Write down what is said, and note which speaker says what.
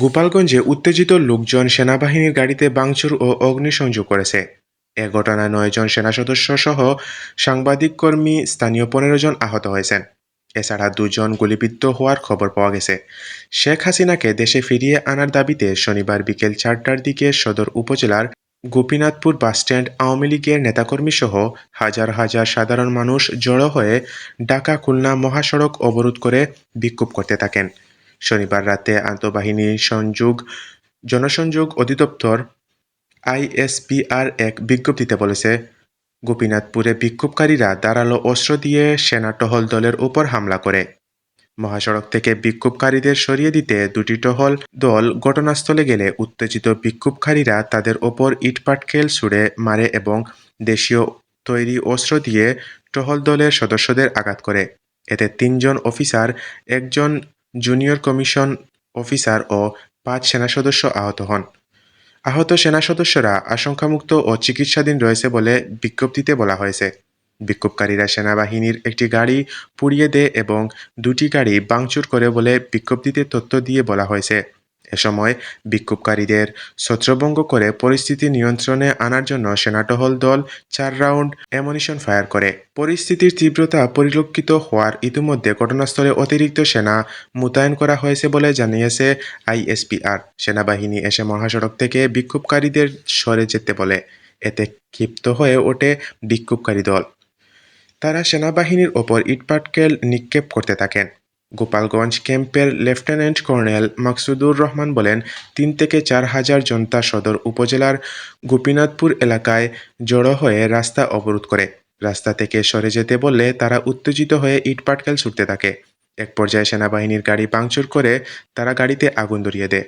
Speaker 1: গোপালগঞ্জে উত্তেজিত লোকজন সেনাবাহিনীর গাড়িতে ভাঙচুর ও অগ্নিসংযোগ করেছে। এ ঘটনায় ৯ জন সেনা সদস্য সহ সাংবাদিক কর্মী স্থানীয় ১৫ জন আহত হয়েছেন। এছাড়া ২ জন গুলিবিদ্ধ হওয়ার খবর পাওয়া গেছে। শেখ হাসিনাকে দেশে ফিরিয়ে আনার দাবিতে শনিবার বিকেল ৪টার দিকে সদর উপজেলার গোপীনাথপুর বাসস্ট্যান্ড আওয়ামী লীগের নেতাকর্মী সহ হাজার হাজার সাধারণ মানুষ জড়ো হয়ে ঢাকা খুলনা মহাসড়ক অবরোধ করে বিক্ষোভ করতে থাকেন। শনিবার রাতে আন্তঃবাহিনী জনসংযোগ অধিদপ্তর আইএসপিআর এক বিজ্ঞপ্তিতে বলেছে, গোপীনাথপুরে বিক্ষোভকারীরা ধারালো অস্ত্র দিয়ে সেনা টহল দলের উপর হামলা করে। মহাসড়ক থেকে বিক্ষোভকারীদের সরিয়ে দিতে ২টি টহল দল ঘটনাস্থলে গেলে উত্তেজিত বিক্ষোভকারীরা তাদের ওপর ইটপাটকেল ছুড়ে মারে এবং দেশীয় তৈরি অস্ত্র দিয়ে টহল দলের সদস্যদের আঘাত করে। এতে ৩ জন অফিসার, ১ জন জুনিয়র কমিশন অফিসার ও ৫ সেনা সদস্য আহত হন। আহত সেনা সদস্যরা আশঙ্কামুক্ত ও চিকিৎসাধীন রয়েছে বলে বিজ্ঞপ্তিতে বলা হয়েছে। বিক্ষোভকারীরা সেনাবাহিনীর একটি গাড়ি পুড়িয়ে দেয় এবং ২টি গাড়ি ভাঙচুর করে বলে বিজ্ঞপ্তিতে তথ্য দিয়ে বলা হয়েছে। এ সময় বিক্ষোভকারীদের ছত্রভঙ্গ করে পরিস্থিতি নিয়ন্ত্রণে আনার জন্য সেনা টহল দল ৪ রাউন্ড অ্যামুনিশন ফায়ার করে। পরিস্থিতির তীব্রতা পরিলক্ষিত হওয়ার ইতিমধ্যে ঘটনাস্থলে অতিরিক্ত সেনা মোতায়েন করা হয়েছে বলে জানিয়েছে আইএসপিআর। সেনাবাহিনী এসে মহাসড়ক থেকে বিক্ষোভকারীদের সরে যেতে বলে। এতে ক্ষিপ্ত হয়ে ওঠে বিক্ষোভকারী দল। তারা সেনাবাহিনীর ওপর ইটপাটকেল নিক্ষেপ করতে থাকেন। গোপালগঞ্জ ক্যাম্পের লেফটেন্যান্ট কর্নেল মাকসুদুর রহমান বলেন, ৩ থেকে ৪ হাজার জনতা সদর উপজেলার গোপীনাথপুর এলাকায় জড়ো হয়ে রাস্তা অবরোধ করে। রাস্তা থেকে সরে যেতে বললে তারা উত্তেজিত হয়ে ইটপাটকেল ছুড়তে থাকে। এক পর্যায়ে সেনাবাহিনীর গাড়ি ভাঙচুর করে তারা গাড়িতে আগুন ধরিয়ে দেয়।